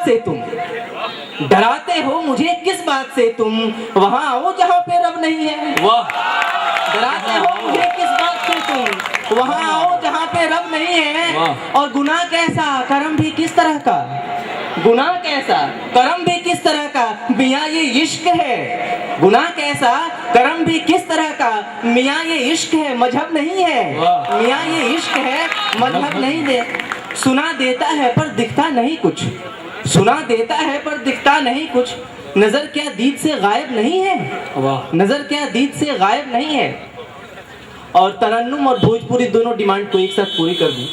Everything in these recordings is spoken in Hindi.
बात से तुम डराते हो मुझे किस बात से तुम, वहां आओ जहां पे रब नहीं है। वाह, डराते हो मुझे किस बात से तुम, वहां आओ जहां पे रब नहीं है। और गुनाह कैसा करम भी किस तरह का, गुनाह कैसा करम भी किस तरह का, मियाँ ये इश्क है। गुनाह कैसा करम भी किस तरह का, मियाँ ये इश्क है मजहब नहीं है। मियाँ ये इश्क है मजहब नहीं दे। सुना देता है पर दिखता नहीं कुछ, सुना देता है पर दिखता नहीं कुछ, नजर क्या दीद से गायब नहीं है। नजर क्या दीद से गायब नहीं है। और तरन्नुम और भोजपुरी दोनों डिमांड को एक साथ पूरी कर दूं।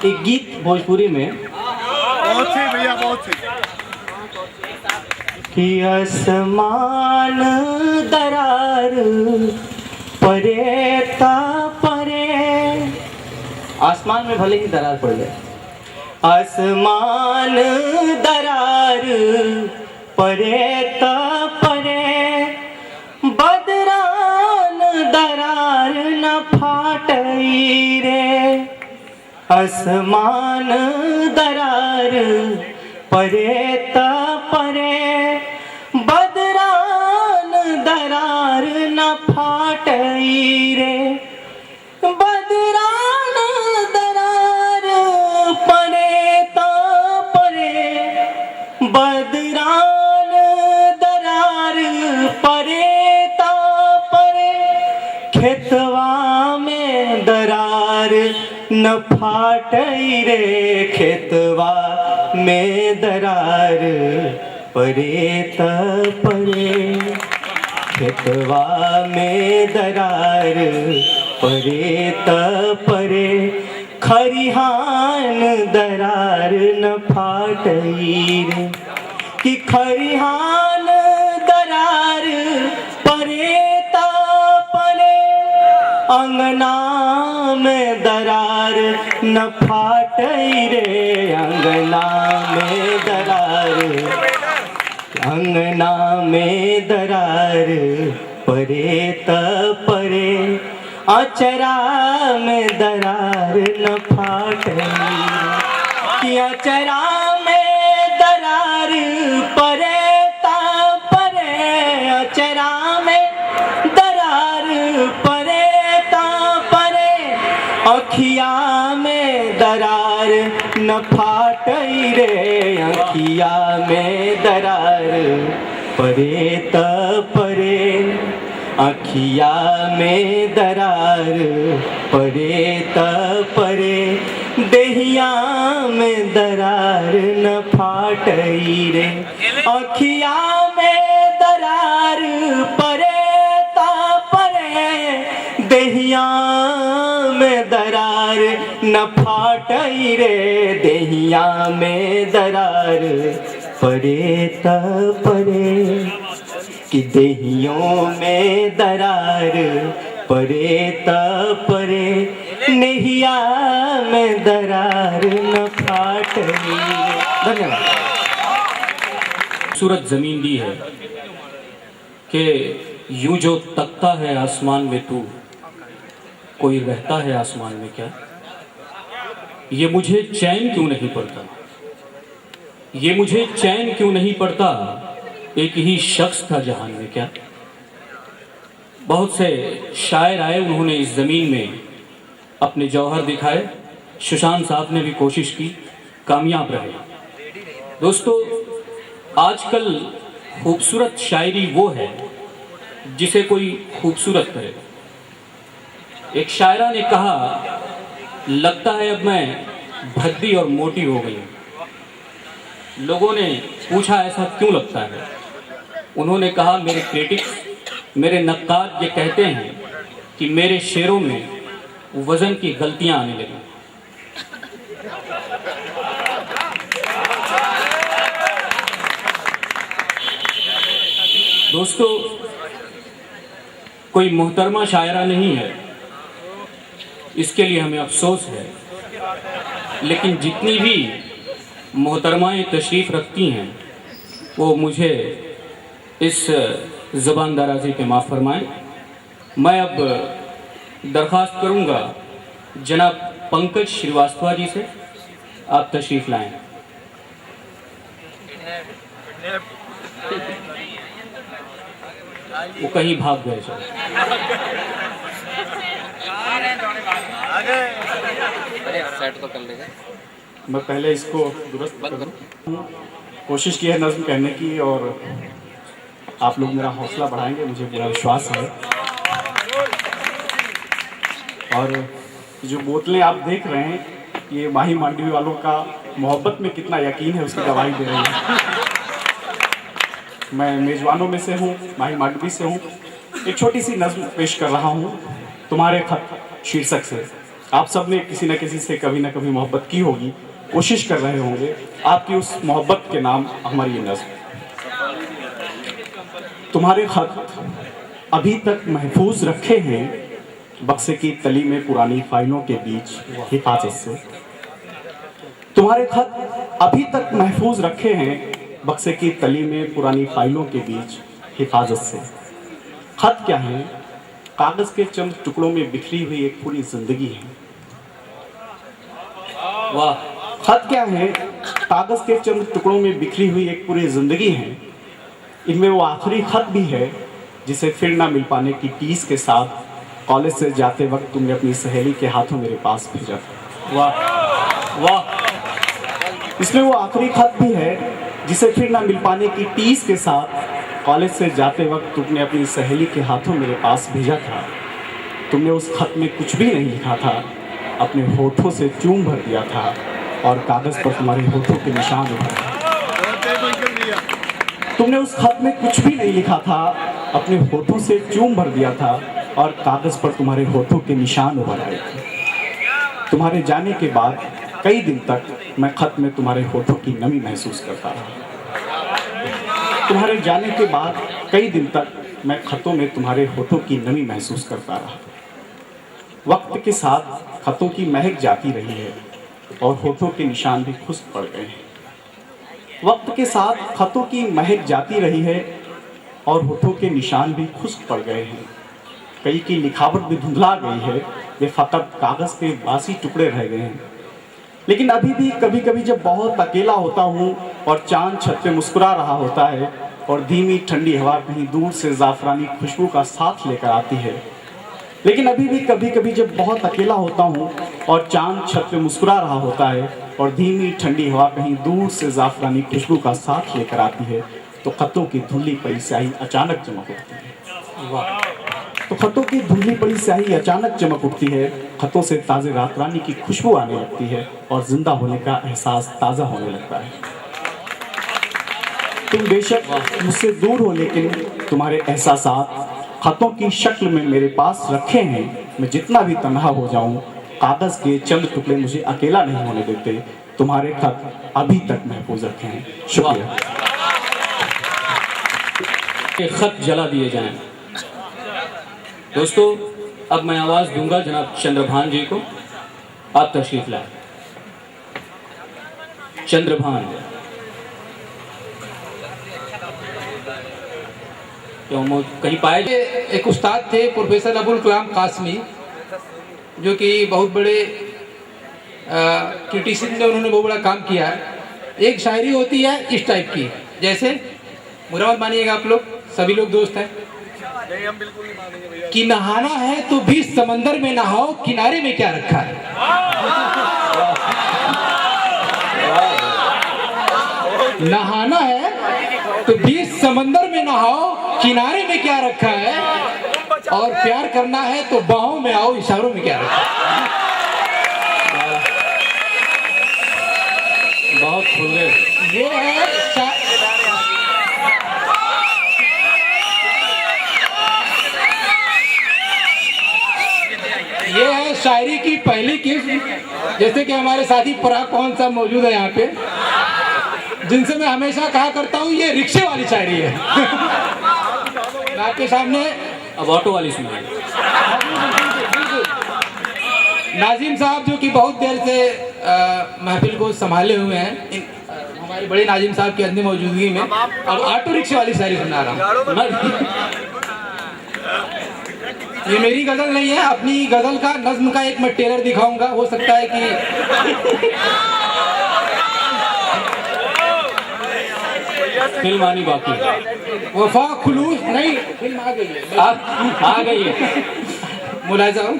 एक गीत भोजपुरी में बहुत ही भैया, बहुत ही कि आसमान दरार परे ता परे, आसमान में भले ही दरार पड़ जाए, आसमान दरार परे ता परे, बदरान दरार न फाटई रे। आसमान दरार परे ता परे, बदरान दरार न फाटई रे। बदरान दरार परे ता परे, बदरान दरार परे ता परे, खेतवा में दरार न फाटई रे। खेतवा में दरार परे ता परे, खेतवा में दरार परे ता परे, खरिहान दरार न फाटई रे। कि खरिहान दरार परे ता परे, अंगना में दरार न फाटई रे। अंगना में दरार, अंगना में दरार परे ता परे, अचरा में दरार न फाटई। कि अचरा में दरार परे ता परे, अचरा में दरार परे ता परे, अखिया में दरार न फाटई रे। अखिया में दरार परे ता परे, अखिया में दरार परे ता परे, देहिया में दरार न फाटई रे। अखिया में दरार परे ता परे, देहिया में दरार न फाटई रे। देहिया में दरार परे ता परे, कि देहियों में दरार परे ता परे, नेहिया में दरार न फाटई। धन्यवाद। खूबसूरत जमीन दी है कि यूं जो तकता है आसमान में तू, कोई रहता है आसमान में क्या। ये मुझे चैन क्यों नहीं पड़ता, ये मुझे चैन क्यों नहीं पड़ता, एक ही शख्स था जहान में क्या। बहुत से शायर आए, उन्होंने इस ज़मीन में अपने जौहर दिखाए। सुशांत साहब ने भी कोशिश की, कामयाब रहे। दोस्तों, आजकल खूबसूरत शायरी वो है जिसे कोई खूबसूरत करे। एक शायरा ने कहा, लगता है अब मैं भद्दी और मोटी हो गई हूँ। लोगों ने पूछा ऐसा क्यों लगता है। उन्होंने कहा, मेरे क्रिटिक्स, मेरे नक्काद ये कहते हैं कि मेरे शेरों में वज़न की गलतियां आने लगी। दोस्तों, कोई मोहतरमा शायरा नहीं है, इसके लिए हमें अफसोस है। लेकिन जितनी भी मोहतरमाएँ तशरीफ़ रखती हैं वो मुझे इस ज़बान दराज़ी पे माफ़ फरमाएं। मैं अब दरख्वास्त करूंगा जनाब पंकज श्रीवास्तव जी से, आप तशरीफ़ लाएं। वो कहीं भाग गए सर। सेट तो कर लेगा। मैं पहले इसको दुरुस्त करूं। कोशिश की है नज़्म कहने की और आप लोग मेरा हौसला बढ़ाएंगे, मुझे पूरा विश्वास है। और जो बोतलें आप देख रहे हैं, ये माही मांडवी वालों का मोहब्बत में कितना यकीन है उसकी गवाही दे रही है। मैं मेज़बानों में से हूँ, माही मांडवी से हूँ। एक छोटी सी नज़्म पेश कर रहा हूँ तुम्हारे खत शीर्षक से। आप सब ने किसी न किसी से कभी ना कभी मोहब्बत की होगी, कोशिश कर रहे होंगे। आपकी उस मोहब्बत के नाम हमारी ये नज़्म। तुम्हारे खत अभी तक महफूज रखे हैं बक्से की तली में पुरानी फाइलों के बीच हिफाजत से। तुम्हारे खत अभी तक महफूज रखे हैं बक्से की तली में पुरानी फाइलों के बीच हिफाजत से। खत क्या है? कागज के चंद टुकड़ों में बिखरी हुई एक पूरी जिंदगी है। वाह। खत क्या है? कागज के चंद टुकड़ों में बिखरी हुई एक पूरी जिंदगी है। इनमें वो आखिरी खत भी है जिसे फिर ना मिल पाने की टीस के साथ कॉलेज से जाते वक्त तुमने अपनी सहेली के हाथों मेरे पास भेजा था। वाह वाह। इसमें वो आखिरी खत भी है जिसे फिर ना मिल पाने की टीस के साथ कॉलेज से जाते वक्त तुमने अपनी सहेली के हाथों मेरे पास भेजा था। तुमने उस खत में कुछ भी नहीं लिखा था, अपने होठों से चूम भर दिया था और कागज पर तुम्हारे होठों के निशान उभरे। तुमने उस खत में कुछ भी नहीं लिखा था, अपने होठों से चूम भर दिया था और कागज पर तुम्हारे होठों के निशान उभर आए थे। तुम्हारे जाने के बाद कई दिन तक मैं खत में तुम्हारे होठों की नमी महसूस करता रहा। तुम्हारे जाने के बाद कई दिन तक मैं खतों में तुम्हारे होठों की नमी महसूस करता रहा। वक्त के साथ खतों की महक जाती रही है और होठों के निशान भी खुश्क पड़ गए हैं। वक्त के साथ खतों की महक जाती रही है और होठों के निशान भी खुश्क पड़ गए हैं। कई की लिखावट भी धुंधला गई है, वे फकत कागज के बासी टुकड़े रह गए हैं। लेकिन अभी भी कभी कभी जब बहुत अकेला होता हूँ और चांद छत पे मुस्कुरा रहा होता है और धीमी ठंडी हवा कहीं दूर से ज़ाफ़रानी खुशबू का साथ लेकर आती है, लेकिन अभी भी कभी कभी जब बहुत अकेला होता हूँ और चांद छत पे मुस्कुरा रहा होता है और धीमी ठंडी हवा कहीं दूर से ज़ाफ़रानी खुशबू का साथ लेकर आती है, तो खतों की धुंधली पड़ी स्याही अचानक चमक उठती है। वाह। तो खतों की धुंधली पड़ी स्याही अचानक चमक उठती है, खतों से ताज़े रात रानी की खुशबू आने लगती है और जिंदा होने का एहसास ताज़ा होने लगता है। तुम बेशक मुझसे दूर हो, लेकिन तुम्हारे एहसासात खतों की शक्ल में मेरे पास रखे हैं। मैं जितना भी तन्हा हो जाऊं, कागज के चंद टुकड़े मुझे अकेला नहीं होने देते। तुम्हारे खत अभी तक महफूज रखे हैं। शुक्रिया। ये खत जला दिए जाएं। दोस्तों, अब मैं आवाज दूंगा जनाब चंद्रभान जी को। आप तशरीफ लाए। चंद्रभान कहीं पाए? एक उस्ताद थे प्रोफेसर अबुल कलाम कासमी, जो कि बहुत बड़े क्रिटिसिज्म में उन्होंने बहुत बड़ा काम किया है। एक शायरी होती है इस टाइप की, जैसे बुरा मत मानिएगा आप लोग, सभी लोग दोस्त हैं, कि नहाना है तो बीच समंदर में नहाओ, किनारे में क्या रखा है। नहाना है तो बीच समंदर में नहाओ, किनारे में क्या रखा है। और प्यार करना है तो बाहों में आओ, इशारों में क्या रखा है। बहुत खुले। ये है शायरी की पहली किस्म। जैसे कि हमारे साथी पराग पवन साहब मौजूद है यहाँ पे, जिनसे मैं हमेशा कहा करता हूँ ये रिक्शे वाली शायरी है। आपके सामने अब ऑटो वाली सुनिए। नाजिम साहब, जो कि बहुत देर से महफिल को संभाले हुए हैं, हमारे बड़े नाजिम साहब की अंतिम मौजूदगी में अब ऑटो रिक्शे वाली शायरी सुना रहा हूँ। ये मेरी गजल नहीं है, अपनी गजल का नज्म का एक मैं टेलर दिखाऊंगा। हो सकता है कि फिल्म आनी बाकी है। वफा खुलूस नहीं, फिल्म आ गई है, आ गई है। मुलाजा हो।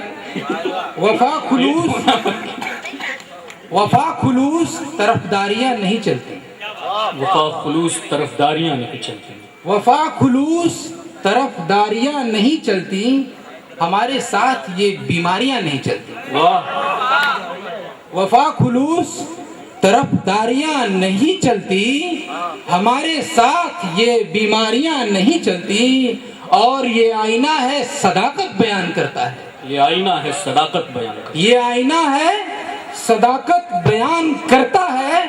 वफा खुलूस तरफदारियां नहीं चलती। वफा खुलूस तरफदारियां नहीं चलती। वफा खुलूस तरफदारियां नहीं चलती, हमारे साथ ये बीमारियां नहीं चलती। वाह। वफा खुलूस तरफदारियां नहीं चलती, हमारे साथ ये बीमारियां नहीं चलती। और ये आईना है सदाकत बयान करता है। ये आईना है सदाकत बयान करता ये आईना है सदाकत बयान करता है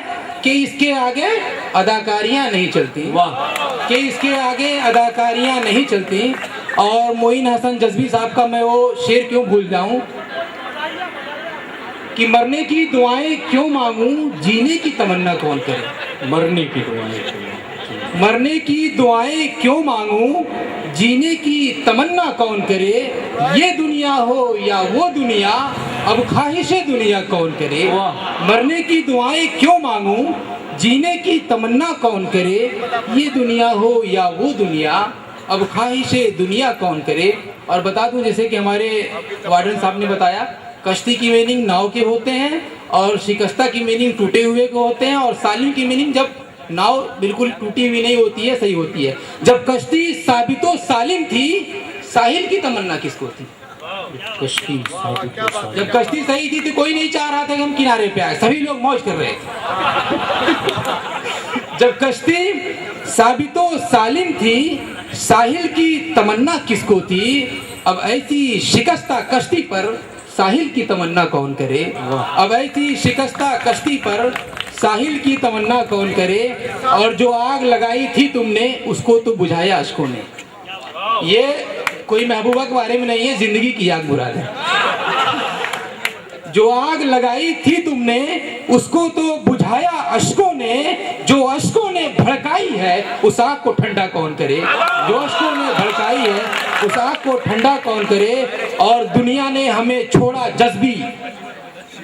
कि इसके आगे अदाकारियां नहीं चलती। है। वाह। कि इसके आगे अदाकारियां नहीं चलती। और मोइन हसन जज्बी साहब का मैं वो शेर क्यों भूल जाऊं कि मरने की दुआएं क्यों मांगूं, जीने की तमन्ना कौन करे। मरने की दुआएं मरने की दुआएं क्यों मांगूं, जीने की तमन्ना कौन करे। ये दुनिया हो या वो दुनिया, अब ख्वाहिशे दुनिया कौन करे। वाह। मरने की दुआएं क्यों मांगूं, जीने की तमन्ना कौन करे। ये दुनिया हो या वो दुनिया, अब ख्वाहिशे दुनिया कौन करे। और बता दूं, जैसे कि हमारे वार्डन साहब ने बताया, कश्ती की मीनिंग नाव के होते हैं, और शिकस्ता की मीनिंग टूटे हुए के होते हैं, और सालिम की मीनिंग जब नाव बिल्कुल टूटी हुई नहीं होती है, सही होती है। जब कश्ती साबितो सालिम थी, साहिल की तमन्ना किसको थी। कश्ती साबित हो सालिम। जब कश्ती सही थी तो कोई नहीं चाह रहा था कि हम किनारे पे आए, सभी लोग मौज कर रहे थे। जब कश्ती साबितो सालिम थी, साहिल की तमन्ना किसको थी। अब ऐसी शिकस्ता कश्ती पर साहिल की तमन्ना कौन करे। अब ऐसी शिकस्ता कश्ती पर साहिल की तमन्ना कौन करे। और जो आग लगाई थी तुमने, उसको तो बुझाया अश्कों ने। ये कोई महबूबा के बारे में नहीं है, जिंदगी की आग मुराद है। जो आग लगाई थी तुमने, उसको तो बुझाया अश्कों ने। जो अश्कों ने भड़काई है, उस आग को ठंडा कौन करे। जो अश्कों ने भड़काई है, उस आग को ठंडा कौन करे। और दुनिया ने हमें छोड़ा जज्बी,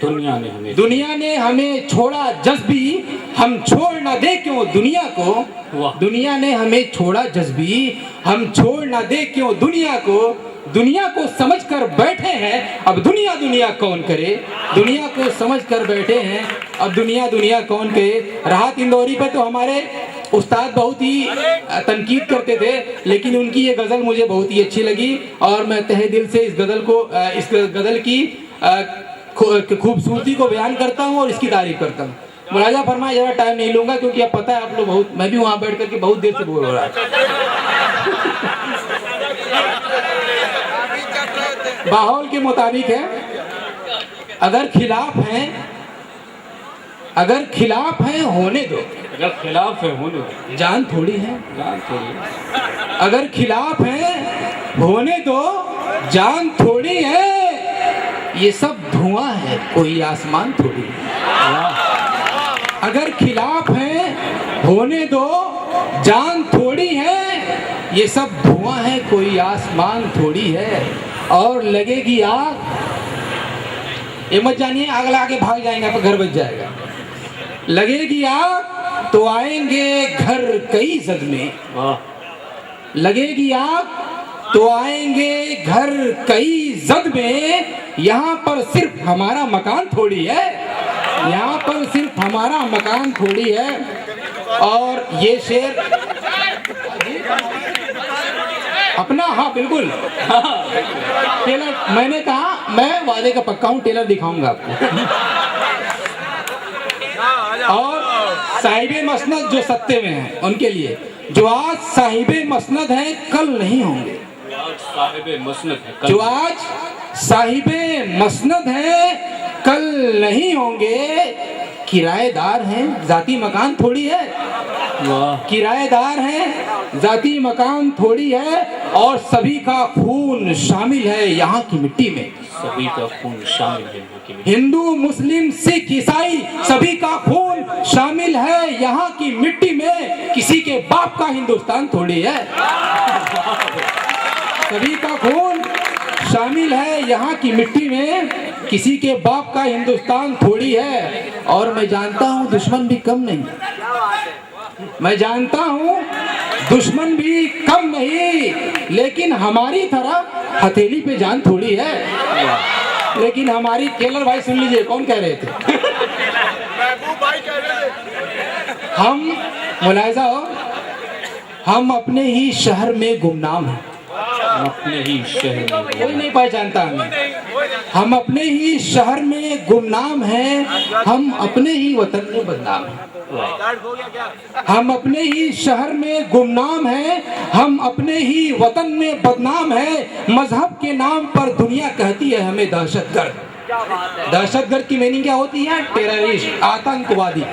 दुनिया ने हमें छोड़ा जज्बी, हम छोड़ ना दे क्यों दुनिया को। वाह। दुनिया ने हमें छोड़ा जज्बी, हम छोड़ ना दे क्यों दुनिया को। दुनिया को समझ कर बैठे हैं, अब दुनिया दुनिया कौन करे। दुनिया को समझ कर बैठे हैं, अब दुनिया दुनिया कौन करे। राहत इंदौरी पे तो हमारे उस्ताद बहुत ही तनकीद करते थे, लेकिन उनकी ये गज़ल मुझे बहुत ही अच्छी लगी। और मैं तहे दिल से इस गज़ल की खूबसूरती को बयान करता हूँ और इसकी तारीफ करता हूँ। मुलाजा फरमाए, जरा टाइम नहीं लूंगा, क्योंकि अब पता है आप लोग बहुत, मैं भी वहां बैठ करके बहुत देर से बोल रहा है। माहौल के मुताबिक है। अगर खिलाफ हैं होने दो। अगर खिलाफ है होने दो। जान थोड़ी है। अगर खिलाफ हैं होने दो, जान थोड़ी है। ये सब धुआं है, कोई आसमान थोड़ी है। अगर खिलाफ हैं होने दो, जान थोड़ी है। ये सब धुआं है, कोई आसमान थोड़ी है। और लगेगी आग, ये मत जानिए आग लगा के भाग जाएंगे, आपका घर बच जाएगा। लगेगी आग तो आएंगे घर कई जद में। लगेगी आग तो आएंगे घर कई जद में। यहाँ पर सिर्फ हमारा मकान थोड़ी है। यहाँ पर सिर्फ हमारा मकान थोड़ी है। और ये शेर अपना, हाँ बिल्कुल, टेलर, मैंने कहा मैं वादे का पक्का हूँ, टेलर दिखाऊंगा आपको। और साहिबे मसनद जो सत्ते में हैं उनके लिए, जो आज साहिबे मसनद हैं कल नहीं होंगे। जो आज साहिबे मसनद हैं कल नहीं होंगे। किराएदार हैं, जाती मकान थोड़ी है। किराएदार हैं, जाती मकान थोड़ी है। और सभी का खून शामिल है यहाँ की मिट्टी में। सभी का खून शामिल है यहाँ की मिट्टी। हिंदू मुस्लिम सिख ईसाई सभी का खून शामिल है यहाँ की मिट्टी में। किसी के बाप का हिंदुस्तान थोड़ी है। सभी का खून शामिल है यहाँ की मिट्टी में। किसी के बाप का हिंदुस्तान थोड़ी है। और मैं जानता हूँ दुश्मन भी कम नहीं, मैं जानता हूँ दुश्मन भी कम नहीं, लेकिन हमारी तरह हथेली पे जान थोड़ी है। लेकिन हमारी टेलर भाई सुन लीजिए कौन कह रहे थे। हम मुलायजा हो, हम अपने ही शहर में गुमनाम हैं। अपने ही शहर में कोई नहीं पहचानता हमें। हम अपने ही शहर में गुमनाम हैं, हम अपने ही वतन में बदनाम हैं। हम अपने ही शहर में गुमनाम हैं, हम अपने ही वतन में बदनाम हैं। मजहब के नाम पर दुनिया कहती है हमें दहशतगर्द। दहशतगर्द की मीनिंग क्या होती है? टेररिस्ट, आतंकवादी।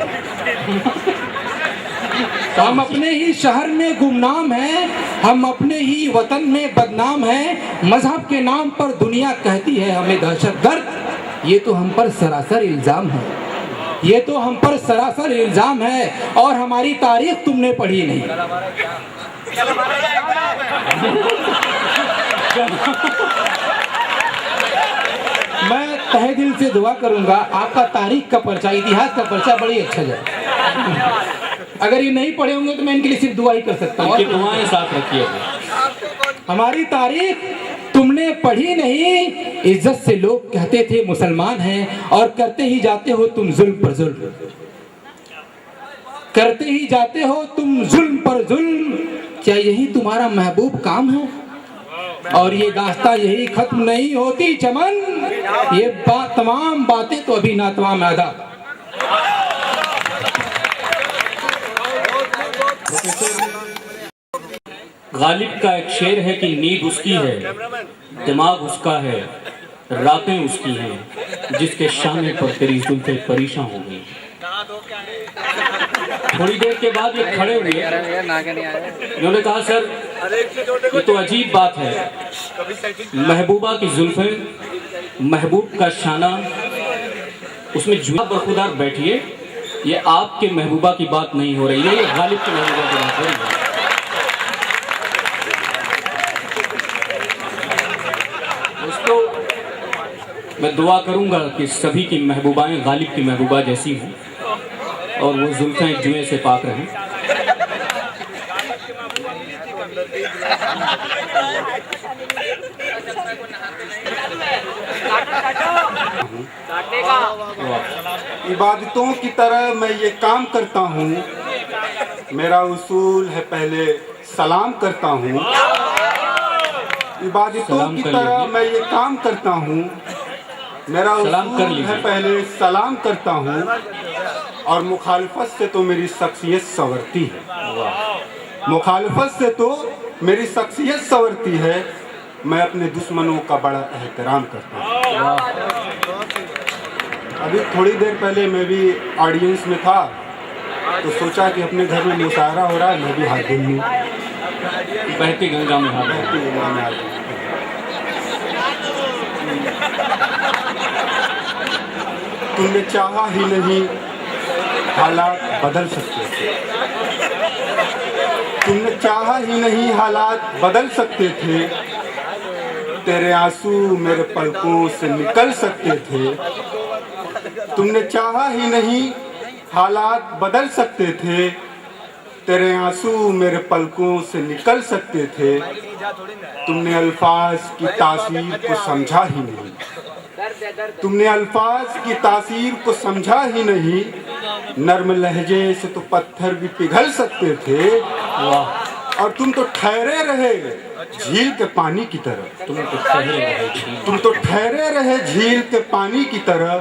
तो हम अपने ही शहर में गुमनाम हैं, हम अपने ही वतन में बदनाम हैं। मजहब के नाम पर दुनिया कहती है हमें दहशतगर्द। ये तो हम पर सरासर इल्जाम है, ये तो हम पर सरासर इल्जाम है। और हमारी तारीख तुमने पढ़ी नहीं। मैं तहे दिल से दुआ करूंगा आपका तारीख का पर्चा, इतिहास का पर्चा बड़ी अच्छा जाए। अगर ये नहीं पढ़े होंगे तो मैं इनके लिए सिर्फ दुआ ही कर सकता हूँ। उनकी दुआएं साथ रखिए। हमारी तारीख तुमने पढ़ी नहीं। इज्जत से लोग कहते थे मुसलमान हैं, और करते ही जाते हो तुम जुल्म पर जुल्म, करते ही जाते हो तुम जुल्म पर जुल्म। क्या यही तुम्हारा महबूब काम है? और ये दास्तां यही खत्म नहीं होती चमन। ये तमाम बातें तो अभी नातमाम अदा। गालिब का एक शेर है कि नींद उसकी है, दिमाग उसका है, रातें उसकी हैं, जिसके शाने पर तेरी जुल्फे परेशान हो गई। थोड़ी देर के बाद ये खड़े हुए, इन्होंने कहा सर ये तो अजीब बात है, महबूबा की जुल्फे, महबूब का शाना, उसमें जुआ बरखुदार बैठिए। ये आपके महबूबा की बात नहीं हो रही है, ये गालिब की महबूबा की बात हो रही है। दोस्तों मैं दुआ करूंगा कि सभी की महबूबाएं गालिब की महबूबा जैसी हों और वो जुल्फें जुए से पाक रहें। इबादतों की तरह मैं ये काम करता हूँ। मेरा उसूल है पहले सलाम करता हूँ। इबादतों की तरह मैं ये काम करता हूँ। मेरा उसूल है पहले सलाम करता हूँ। और मुखालफत से तो मेरी शख्सियत संवरती है। मुखालफत से तो मेरी शख्सियत संवरती है। मैं अपने दुश्मनों का बड़ा एहतराम करता हूँ। अभी थोड़ी देर पहले मैं भी ऑडियंस में था, तो सोचा कि अपने घर में मुशायरा हो रहा है, मैं भी हाथ धुल लूँ। बहती गंगा में हाथ, बहती गंगा में हाथ। तुमने चाहा ही नहीं, हालात बदल सकते थे। तुमने चाहा ही नहीं, हालात बदल सकते थे। तेरे आंसू मेरे पलकों से निकल सकते थे। तुमने चाहा ही नहीं, हालात बदल सकते थे। तेरे आंसू मेरे पलकों से निकल सकते थे। तुमने अल्फाज की तासीर को समझा ही नहीं। तुमने अल्फाज की तासीर को समझा ही नहीं। नर्म लहजे से तो पत्थर भी पिघल सकते थे। और तुम तो ठहरे रहे झील के पानी की तरह। तुम तो ठहरे रहे झील के पानी की तरह।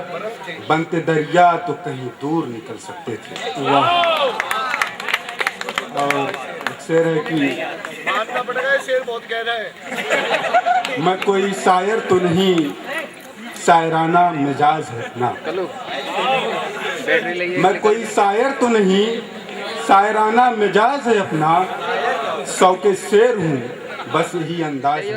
बनते दरिया तो कहीं दूर निकल सकते थे। और शेर है कि मानना पड़ेगा, शेर बहुत गहरा है। मैं कोई शायर तो नहीं, शायराना मिजाज है अपना। मैं कोई शायर तो नहीं, शायराना मिजाज है अपना। 100 के शेर हूँ, बस यही अंदाज है।